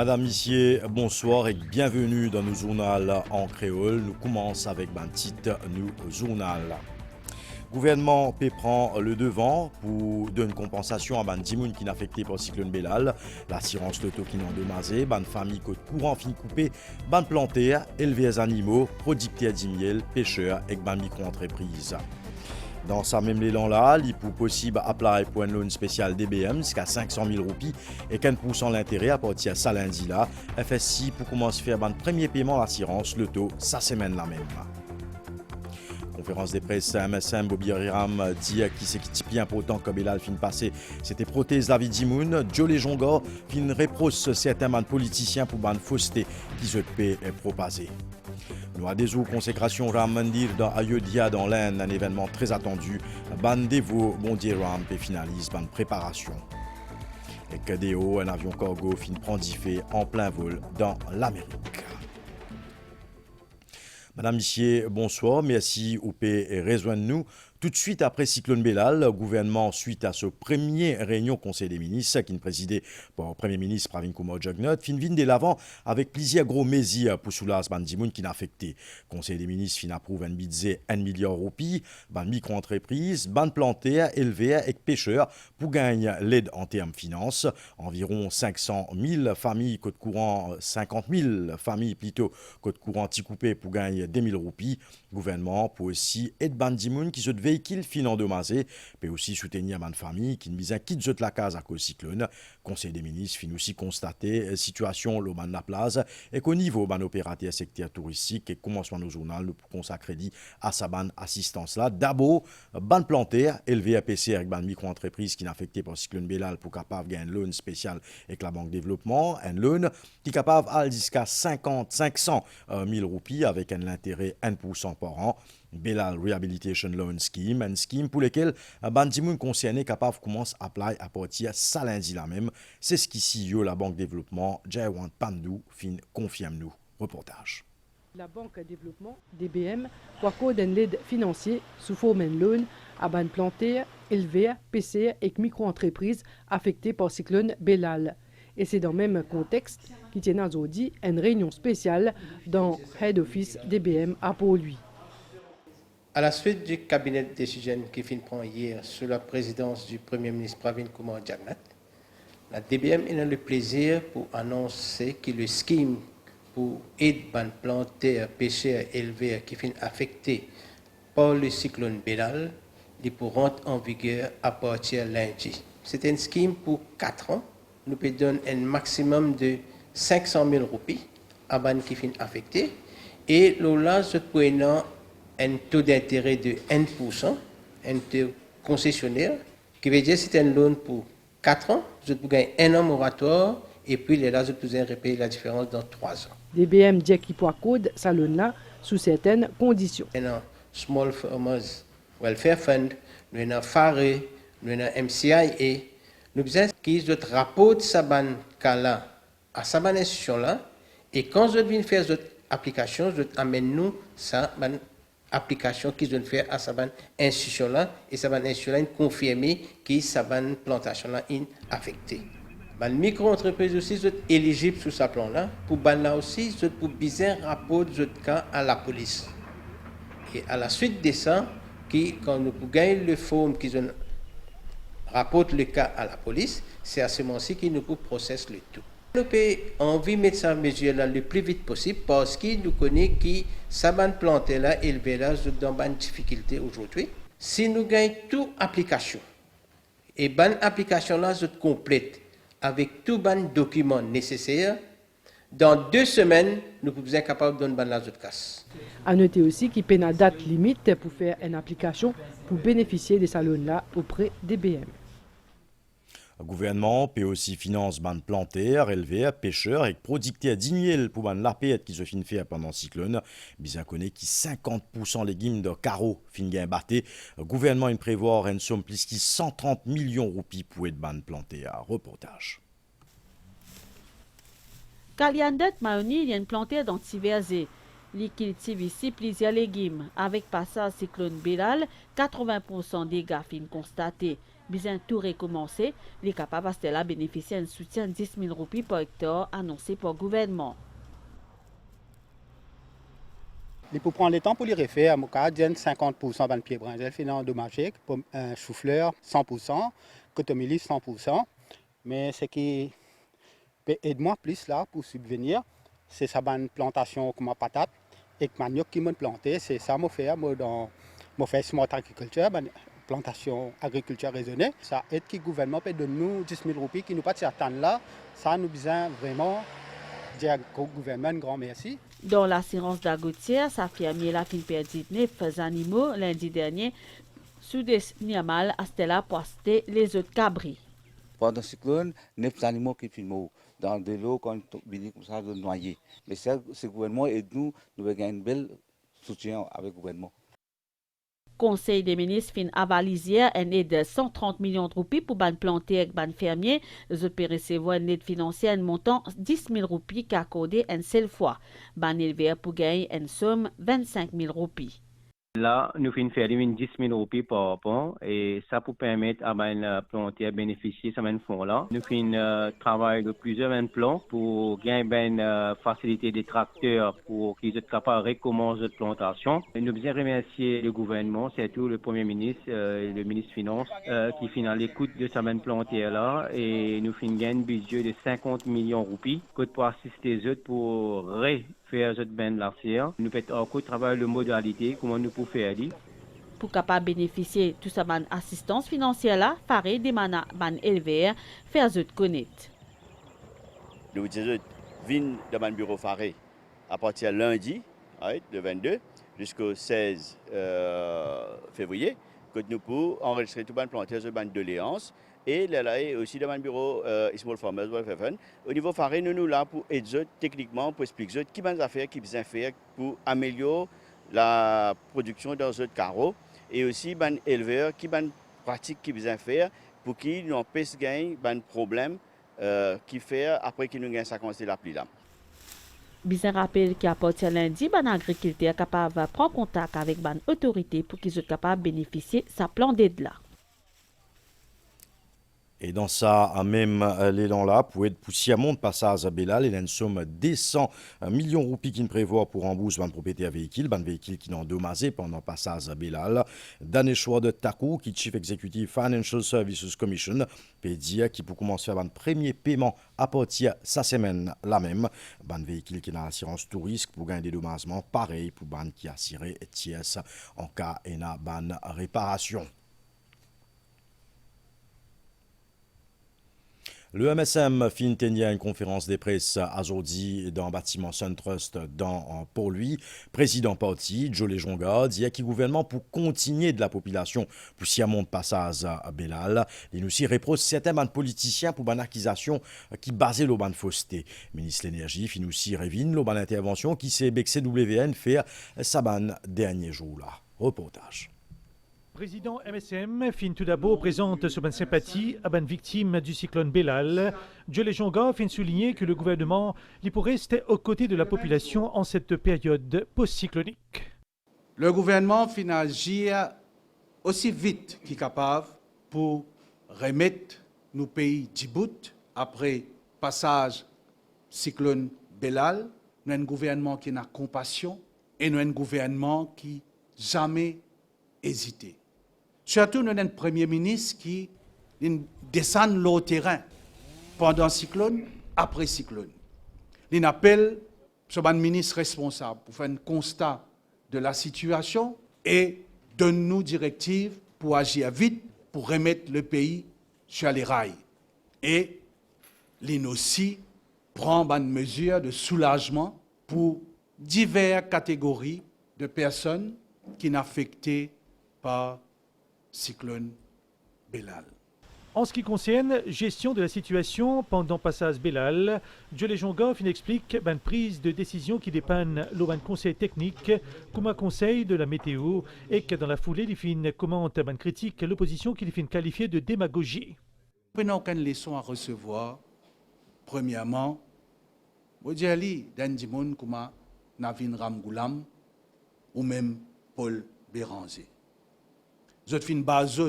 Madame, Messieurs, bonsoir et bienvenue dans nos journaux en créole. Nous commençons avec un titre, nos journaux. Gouvernement prend le devant pour donner une compensation à 10 personnes qui sont affectées par le cyclone Bélal. L'assurance Loto qui n'a endommagé, ban famille côte courant fin coupé, ban planter, élever les animaux, producteurs d'imiel, pêcheurs et ban micro-entreprises. Dans ce même élan-là, il est possible d'appeler pour une loan spéciale DBM jusqu'à 500 000 roupies et 15% l'intérêt à partir de ce lundi-là. FSI pour commencer à faire un premier paiement à l'assurance, le taux, ça semaine la même. Conférence des presse MSM, Bobby Riram dit qui c'est qui bien important comme Bélal fin passé. C'était prothèse David Dimoun, Joe Lejonga, fin reproche certains politiciens pour ban fausseté qui se paient et propasé. Nous avons des consécration Ram Mandir dans Ayodhya dans l'Inde, un événement très attendu. Ban Devo, Bondi Ram et finalise ban préparation. Et KDO, un avion cargo fin prend fait en plein vol dans l'Amérique. Madame, Messieurs, bonsoir. Merci au et rejoignez-nous. Tout de suite après Cyclone Bélal, le gouvernement, suite à ce premier réunion Conseil des ministres, qui est présidé par le Premier ministre Pravin Kumar Jugnauth, fin de l'avant avec plaisir gros mesures pour soulager ban dimoun qui n'a affecté. Conseil des ministres fin approuve un budget 1 milliard de roupies, ban micro-entreprises, ban planter, éleveurs et pêcheurs pour gagner l'aide en termes finances. Environ 500 000 familles côte courant, 50 000 familles plutôt côte courant petit coupé pour gagner 2 000 roupies. Gouvernement pour aussi aider ban dimoun qui se devait véhicule fin endommagé, peut aussi soutenir une famille qui ne vise quitte de la case à cause cyclone. Conseil des ministres fin aussi constater situation le ban la place et qu'au niveau ban opérateur secteur touristique et commencement nos journal nous consacrer à sa ban assistance là. D'abord ban planter élevé à PC avec ban micro-entreprise qui n'est affecté par cyclone Bélal pour capable gagner un loan spécial avec la banque développement, un loan qui est capable aller jusqu'à 500 000 roupies avec un intérêt 1% par an. Bélal Rehabilitation Loan Scheme, un scheme pour lequel bandimoun concerné capable commence à appliquer à partir de lundi là même. C'est ce qu'ici la Banque Développement, Jaiwan Pandou, fin confirme nous. Reportage. La Banque Développement, DBM, pour d'un l'aide financier sous forme de loan à ban planter, élever, PC et micro-entreprises affectées par cyclone Bélal. Et c'est dans le même contexte qu'il tient aujourd'hui une réunion spéciale dans Head Office DBM à Port-Louis. À la suite du cabinet de décision qui prend hier sous la présidence du Premier ministre Pravin Kumar Jugnauth, la DBM a le plaisir pour annoncer que le scheme pour aider les planteurs, pêcheurs, éleveurs qui sont affectés par le cyclone Bélal pourront rentrer en vigueur à partir de lundi. C'est un scheme pour 4 ans. Nous pouvons donner un maximum de 500 000 roupies à les qui sont affectés. Et là, nous prenons un taux d'intérêt de 1%, un taux concessionnaire, qui veut dire que c'est un loan pour 4 ans, vous pouvez gagner 1 an moratoire, et puis les là, vous pouvez repayer la différence dans 3 ans. DBM dit qu'il peut code sa loan-là sous certaines conditions. Nous avons Small Farmers Welfare Fund, nous avons FARE, nous avons MCIA, nous avons qu'ils rapportent sa ban là à sa ban institution-là, et quand vous venez faire votre application, vous amènez nous sa ban application qu'ils doivent faire à sa institution là et sa institution là confirmer que sa plantation là est affectée. Les micro-entreprises aussi sont éligibles sur ce plan là pour là aussi pour bien rapport de cas à la police. Et à la suite de ça, quand nous gagnons le forme qu'ils rapportent le cas à la police, c'est à ce moment-ci qu'ils nous processent le tout. Nous avons envie de mettre cette mesure-là le plus vite possible parce que nous connaissons que ça va planter là, élevé là, dans une difficulté aujourd'hui. Si nous gagnons toute application, et bonne application là, c'est complète, avec tous les documents nécessaires, dans 2 semaines, nous pouvons être capables de donner la casse. À noter aussi qu'il y a une date limite pour faire une application pour bénéficier de sa loan-là auprès des BM. Le gouvernement peut aussi financer ban planteurs, éleveurs, pêcheurs et producteurs d'imiel pour ban la paix qui se fin faire pendant le cyclone. Bien connaît qui 50% légumes de carreaux fin gain batté. Le gouvernement prévoit une somme plus qui 130 millions de roupies pour être ban planteurs. Reportage. Kaliandet Maoni vient planter dans Tiverzé. Il cultive ici plusieurs légumes. Avec passage cyclone Bélal, 80% des dégâts fin constatés. Bien tout recommencer, les capables à cela bénéficier d'un soutien de 10 000 roupies par hectare annoncé par le gouvernement. Il faut prendre le temps pour les refaire. Mon cas, 50% de pieds brinjel fait endommagé, pour un chou-fleur 100%, cotomilis 100%. Mais ce qui peut aider moi plus là pour subvenir, c'est sa bonne plantation comme patate et manioc qui m'a planté. C'est ça que je fais dans smart agriculture, plantation agriculture raisonnée. Ça aide que le gouvernement peut donner nous 10 000 roupies qui nous pas attendre là. Ça nous besoin vraiment dire au gouvernement un grand merci. Dans l'assurance d'Agoutière, sa fermier la fin perdu 9 animaux lundi dernier. Sous des niamal à Stella pour acheter les autres cabris. Pendant le cyclone, 9 animaux qui filment dans de l'eau quand ils comme ça de noyer. Mais ce gouvernement aide nous avons un bel soutien avec le gouvernement. Conseil des ministres fin avalisé une aide de 130 millions de roupies pour ban planter avec ban fermier. Les autres peuvent recevoir une aide financière de montant 10 000 roupies qui accordé une seule fois. Ban éleveur pour gagner une somme 25 000 roupies. Là, nous faisons faire 10 000 roupies par rapport et ça pour permettre à les planter bénéficier de ce fonds-là. Nous faisons travail de plusieurs plans pour gagner une facilité des tracteurs pour qu'ils soient capables de recommencer la plantation. Et nous voulons remercier le gouvernement, surtout le Premier ministre et le ministre des Finances qui font l'écoute de ce plantière-là et nous faisons gagner un budget de 50 millions de roupies pour assister les autres pour faire cette bande là. Nous faisons encore travailler de modalité, comment nous pouvons faire. Pour capable bénéficier de toute cette assistance financière là, Faré demande ban éleveur faire autres connaître. Nous venons dans mon bureau Faré à partir de lundi, le 22, jusqu'au 16 février, que nous pouvons enregistrer tout le planteur de bande doléances. Et là aussi dans mon bureau Small Farmers Welfare Fund. Au niveau Faré, nous là pour aider techniquement, pour expliquer qui va faire, qui besoin faire pour améliorer la production dans ce carreau et aussi ban éleveurs qui ban pratique qui besoin faire pour qu'ils n'ont pas gagner ban problème qui fait après qu'ils nous gagnent ça quand c'est la pluie là. Bizarre rappel qu'à partir de lundi, ban agriculteur capable de prendre contact avec ban autorité pour qu'ils soient capables de bénéficier de sa plan d'aide là. Et dans ça, même l'élan-là, pour être poussé à mon passage à Bellal, il y a une somme de 100 millions de roupies qui prévoit pour rembourser une propriété à véhicule, un véhicule qui est endommagé pendant le passage à Bellal. Dans choix de Taku, qui est Chief Executive Financial Services Commission, peut dire qu'il peut commencer à faire un premier paiement à partir de sa semaine la même. Un véhicule qui a l'assurance tout risque pour gagner des dommagements, pareil pour ban qui a assuré TS en cas de réparation. Le MSM fin tenir une conférence de presse aujourd'hui dans le bâtiment SunTrust dans Port-Louis. Président parti, Joe Lejonga, dit qu'il gouvernement pour continuer de la population pour s'y monter passage à Bellal. Il nous aussi reproche certains politiciens pour une accusation qui basée sur une fausseté. Ministre de l'Énergie fin aussi révine l'autre intervention qui s'est BXWN faire sa dernier jour là. Reportage. Président MSM fin tout d'abord présente son sympathie à une victime du cyclone Bellal. Joe Lejonga fin souligner que le gouvernement pourrait rester aux côtés de la population en cette période post-cyclonique. Le gouvernement fin agir aussi vite qu'il est capable pour remettre nos pays Djibouti après passage cyclone Bellal. Nous avons un gouvernement qui a compassion et nous avons un gouvernement qui jamais hésité. Surtout, nous avons un Premier ministre qui descend au terrain pendant le cyclone, après le cyclone. Il appelle ce ministre responsable pour faire un constat de la situation et donne-nous directives pour agir vite, pour remettre le pays sur les rails. Et il aussi prend une mesure de soulagement pour diverses catégories de personnes qui sont affectées par cyclone Bellal. En ce qui concerne gestion de la situation pendant passage Bellal, Joe Lejonga explique une prise de décision qui dépanne le conseil technique comme un conseil de la météo et que dans la foulée, il fait commente une critique l'opposition qu'il fait qualifier de démagogie. Nous n'avons aucune leçon à recevoir. Premièrement, je dis à des gens comme Navin Ramgoulam ou même Paul Béranger. Je fais une base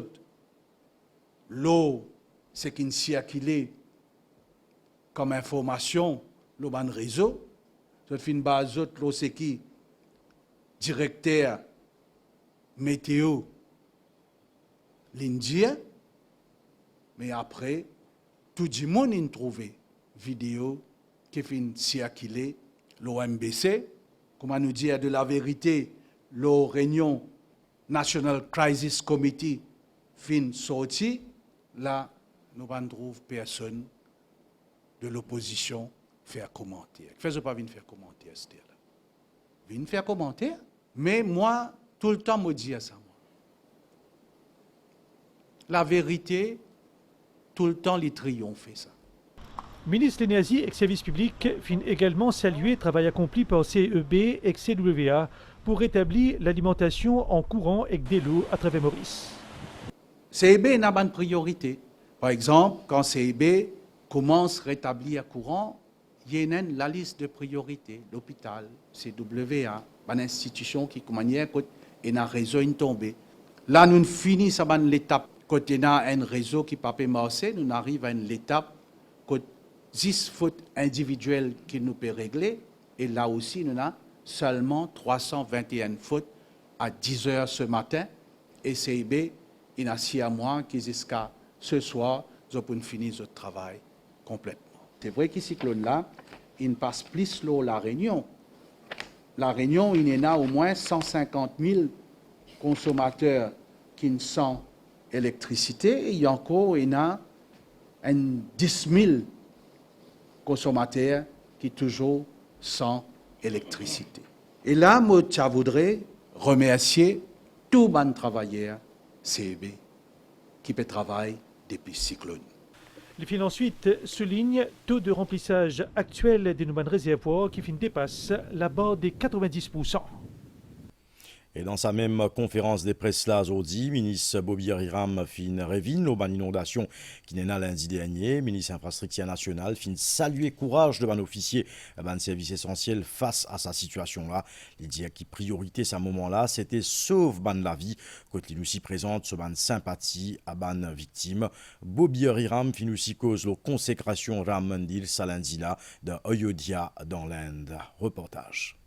l'eau, c'est qui circule comme information, le ban réseau. Je fais une base autre, l'eau, c'est qui directeur météo l'Indien. Mais après, tout le monde a trouvé vidéo qui fait circuler l'OMBC. Comment nous dire de la vérité, la réunion National Crisis Committee fin sorti, là, nous ne trouvons personne de l'opposition faire commentaire. Fais-moi pas venir faire commentaire, c'est-à-dire là. Venir faire commentaire, mais moi, tout le temps, me dis ça. Moi. La vérité, tout le temps, les triomphes ça. Ministre l'énergie et services publics fin également saluer le travail accompli par CEB et CWA pour rétablir l'alimentation en courant et de l'eau à travers Maurice. CEB n'a pas de priorité. Par exemple, quand CEB commence à rétablir courant, il y a la liste de priorités. L'hôpital, CWA, une institution qui, de manière, est un réseau tombé. Là, nous finissons l'étape, quand il y a un réseau qui ne peut pas marcher, nous arrivons à l'étape, quand 10 fautes individuelles qui nous peut régler, et là aussi, nous avons seulement 321 fautes à 10 heures ce matin, et CEB, il y a 6 mois qui jusqu'à ce soir, nous pouvons finir notre travail complètement. C'est vrai que ce cyclone-là, il passe plus l'eau la Réunion. La Réunion, il y en a au moins 150 000 consommateurs qui ne sont électricité, et il y a encore il y a 10 000 consommateurs qui toujours sans électricité. Et là, moi, je voudrais remercier tous les travailleurs CEB qui peut travailler depuis le cyclone. Les fins ensuite soulignent taux de remplissage actuel des nouvelles réservoirs qui dépasse la barre des 90%. Et dans sa même conférence des presse là aujourd'hui, ministre Bobby Ariram fin révine l'auban inondation qui n'est pas lundi dernier. Ministre infrastructure nationale fin saluer courage de ban officier ban service essentiel face à sa situation là. Il dit qui priorité à ce moment là, c'était sauve ban la vie quand il aussi présente ce ban sympathie à ban victime. Bobby Ariram fin aussi cause la consécration Ram Mandir lundi là de Ayodhya dans l'Inde. Reportage.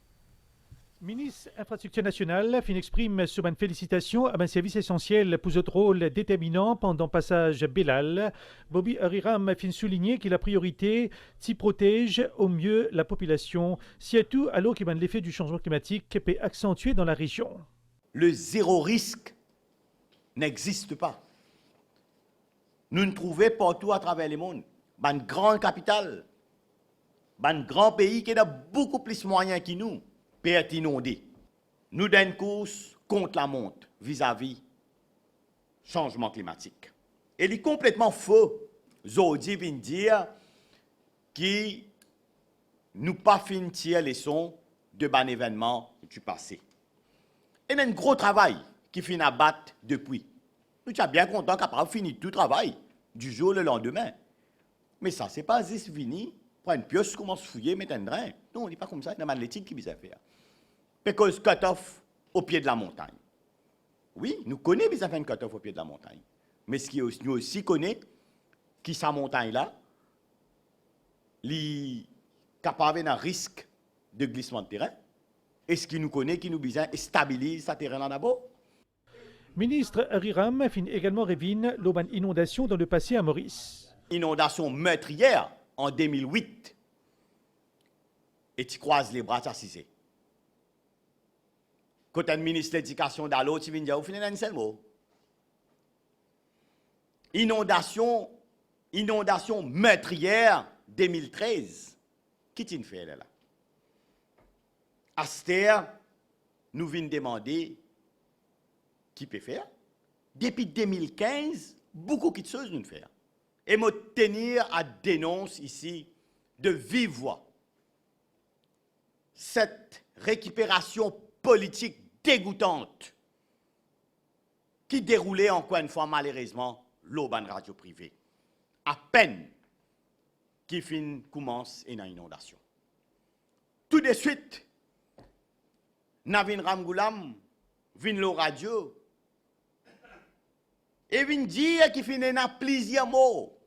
Ministre Infrastructure nationale fin exprime sur une félicitation à un service essentiel pour votre rôle déterminant pendant passage Belal. Bobby Ariram fin souligner que la priorité s'y protège au mieux la population, surtout alors que l'effet du changement climatique peut accentuer dans la région. Le zéro risque n'existe pas. Nous nous trouvons partout à travers le monde. Une grande capitale, un grand pays qui a beaucoup plus de moyens que nous. Peut être inondé. Nous donnons une course contre la montre vis-à-vis changement climatique. Et il est complètement faux. Zodi vient dire que nous pas fini tirer les leçons de ban événement du passé. Et il y a un gros travail qui finit à battre depuis. Nous sommes bien contents qu'après fini tout le travail du jour au lendemain. Mais ça, ce n'est pas juste fini. Prendre une pioche, commence à fouiller, mettre un drain. Non, on n'est pas comme ça. Il y a l'étude qui vient faire. Parce que cut-off au pied de la montagne. Oui, nous connaissons bien faire un cut-off au pied de la montagne. Mais ce qui nous aussi connaît, qui sa montagne-là, est capable d'un risque de glissement de terrain. Et ce qui nous connaît, qui nous besoin, stabilise ce terrain-là d'abord. Ministre Ariram fin également révine l'auban inondation dans le passé à Maurice. Inondation meurtrière en 2008. Et tu croises les bras, tu assisé. Quand un ministre de l'Éducation d'Allo, tu viens dire, vous finissez un seul mot. Inondation meurtrière 2013. Qui t'y fait là? Aster, nous venons demander qui peut faire. Depuis 2015, beaucoup de choses nous faire. Et me tenir à dénoncer ici de vive voix cette récupération politique dégoûtante qui déroulait encore une fois malheureusement l'auban radio privée. À peine qui fin commence une inondation. Tout de suite, Navin Ramgoulam, vin lo radio, Et vient dire qu'il finit dans plusieurs mots.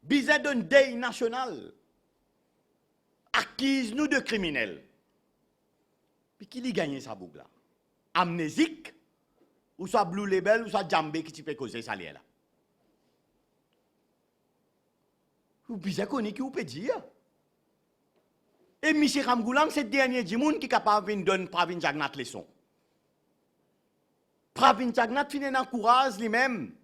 Bizarre d'un deuil national. Acquise nous de criminels. Puis qui lui gagne sa boucle là? Amnésique, ou soit Blue Label, ou soit Djambé qui peut causer ça là. Ou bizarre qu'on est qui vous peut dire. Et M. Ramgoulam, c'est le dernier du monde qui est capable de donner Pravin Jagnat leçon. Pravin Jagnat finit dans le courage lui-même.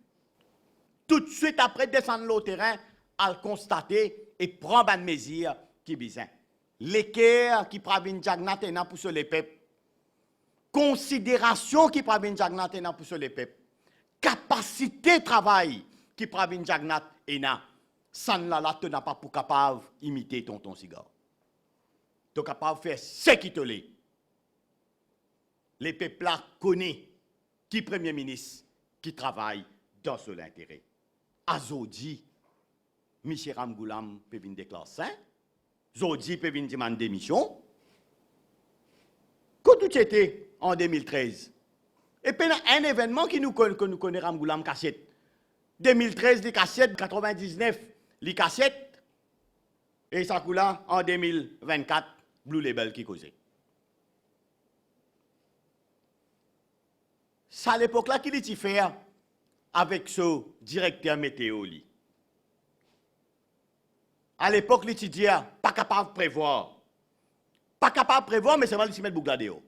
Tout de suite après descendre le terrain, à le constater et prendre une mesure qui est bizarre. L'équerre qui Pravin Jagnat est là pour sur les peuples. Considération qui Pravin Jagnat est là pour sur les peuples. Capacité de travail qui Pravin Jagnat est là. Sans la là, tu n'as pas pour capable d'imiter ton cigare. Tu es capable de faire ce qui te l'est. Les peuples là connaissent qui Premier ministre qui travaille dans son intérêt. Azodi, M. Ramgoulam peut venir déclarer ça. Zodi peut venir demander démission. Quand tout était en 2013. Et puis un événement que nous connaissons Ramgoulam cassette. 2013, les cassettes, 99, les cassettes. Et ça coule là en 2024, Blue Label qui causait. C'est à l'époque là qu'il était fait avec ce directeur météo. À l'époque, il dit pas capable de prévoir. Pas capable de prévoir, mais c'est mal de s'y mettre Bougladéo.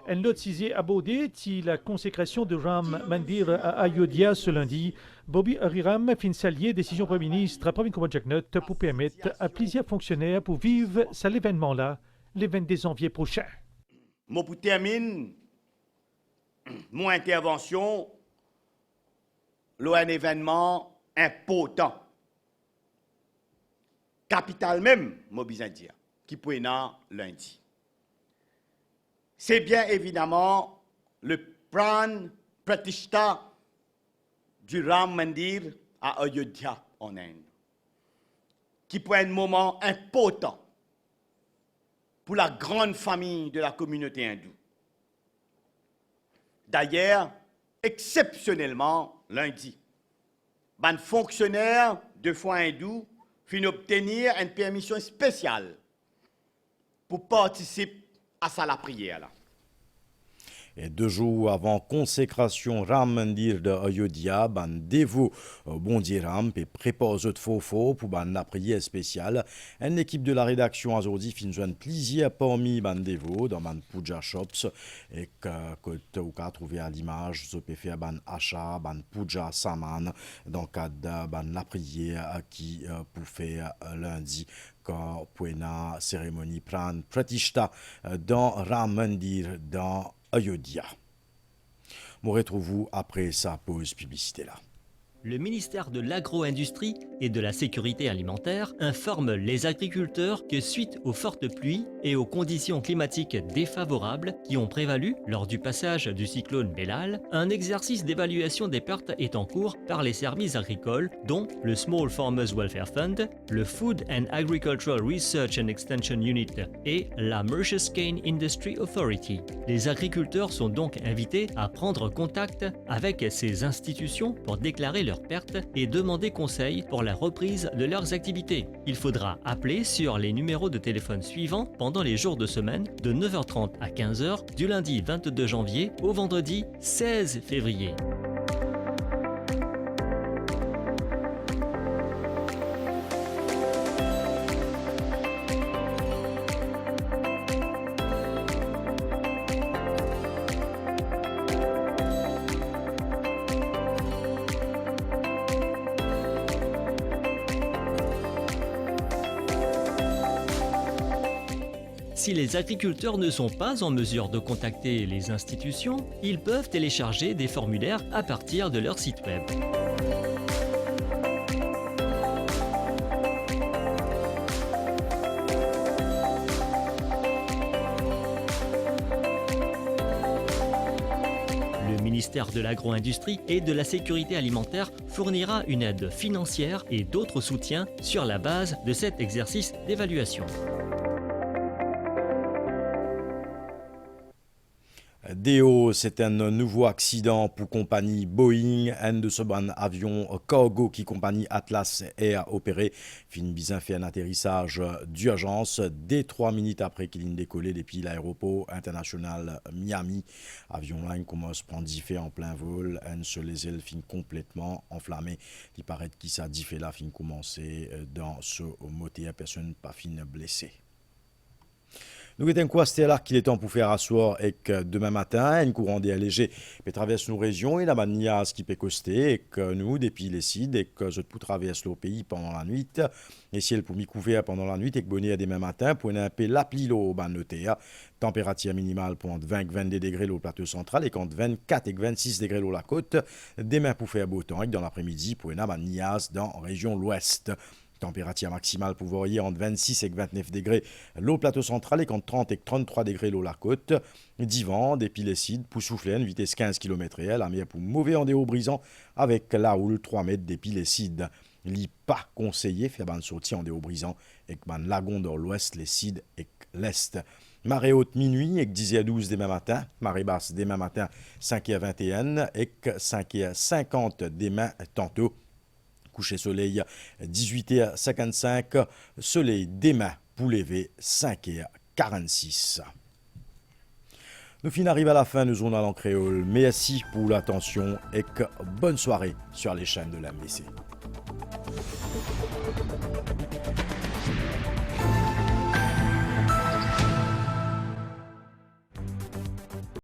Elle note Cizé abordé la consécration de Ram Mandir à Ayodhya ce lundi. Bobby Ariram fin s'allier décision Premier ministre Pravin Kumar Jagnat pour permettre à plusieurs fonctionnaires pour vivre cet événement-là le 22 janvier prochain. Moi, pour terminer mon intervention, un événement important. Capital même, moi, dire, qui peut être lundi. C'est bien évidemment le Pran Pratishta du Ram Mandir à Ayodhya en Inde, qui peut être un moment important pour la grande famille de la communauté hindoue. D'ailleurs, exceptionnellement, lundi, un fonctionnaire de foi hindoue finit obtenir une permission spéciale pour participer à ça la prière là. Et 2 jours avant consécration Ram Mandir de Ayodhya, ban dévot Bondi Ram et prépose de faux pour ban la prière spéciale. Une équipe de la rédaction a aujourd'hui fin joindre plaisir parmi ban dévot dans ban puja shops et que tu as trouvé à l'image, ce peut faire ban achat, ban puja saman dans le cadre de ban la prière qui pour faire lundi. Pour une cérémonie Pran Pratishta dans Ram Mandir dans Ayodhya. Nous retrouvons après sa pause publicité là. Le ministère de l'Agro-Industrie et de la Sécurité alimentaire informe les agriculteurs que suite aux fortes pluies et aux conditions climatiques défavorables qui ont prévalu lors du passage du cyclone Belal, un exercice d'évaluation des pertes est en cours par les services agricoles dont le Small Farmers Welfare Fund, le Food and Agricultural Research and Extension Unit et la Mauritius Cane Industry Authority. Les agriculteurs sont donc invités à prendre contact avec ces institutions pour déclarer leurs pertes et demander conseil pour la reprise de leurs activités. Il faudra appeler sur les numéros de téléphone suivants pendant les jours de semaine de 9h30 à 15h du lundi 22 janvier au vendredi 16 février. Si les agriculteurs ne sont pas en mesure de contacter les institutions, ils peuvent télécharger des formulaires à partir de leur site web. Le ministère de l'Agro-Industrie et de la Sécurité alimentaire fournira une aide financière et d'autres soutiens sur la base de cet exercice d'évaluation. Déo, c'est un nouveau accident pour compagnie Boeing, un de ce bon avion cargo qui compagnie Atlas Air opéré. Fin bizin fait un atterrissage d'urgence dès 3 minutes après qu'il ait décollé depuis l'aéroport international Miami. Avion line commence à prendre diffé en plein vol, un seul les ailes fin complètement enflammé. Il paraît qu'il s'est diffé là fin commencé dans ce moteur, personne pas fin blessé. Nous avons quoi c'était là qu'il est temps pour faire asseoir et que demain matin, un courant d'air léger peut traverser nos régions et la manière qui peut coster et que nous, depuis les cides, et que je peux traverser le pays pendant la nuit. Et si elle peut m'y couvrir pendant la nuit et que bonnet demain matin pour un peu l'appli l'eau ban le terre. Température minimale pour entre 20 et 22 degrés au plateau central et entre 24 et 26 degrés au la côte. Demain pour faire beau temps et dans l'après-midi pour un nias dans la région l'ouest. Température maximale pour varier entre 26 et 29 degrés l'eau plateau central et entre 30 et 33 degrés l'eau la côte. Divan, des pilécides pour souffler une vitesse 15 km/h, la mer pour mauvais en déo brisant avec la houle 3 mètres des pilécides. Li pas conseillé faire ban sortie en déo brisant et ban lagon dans l'ouest, les cides et l'est. Marée haute minuit et 10h12 demain matin, marée basse demain matin 5h21 et 5h50 demain tantôt. Coucher soleil 18h55, soleil demain pour lever 5h46. Nous finissons arrivés à la fin de journal en créole. Merci pour l'attention et bonne soirée sur les chaînes de l'AMBC.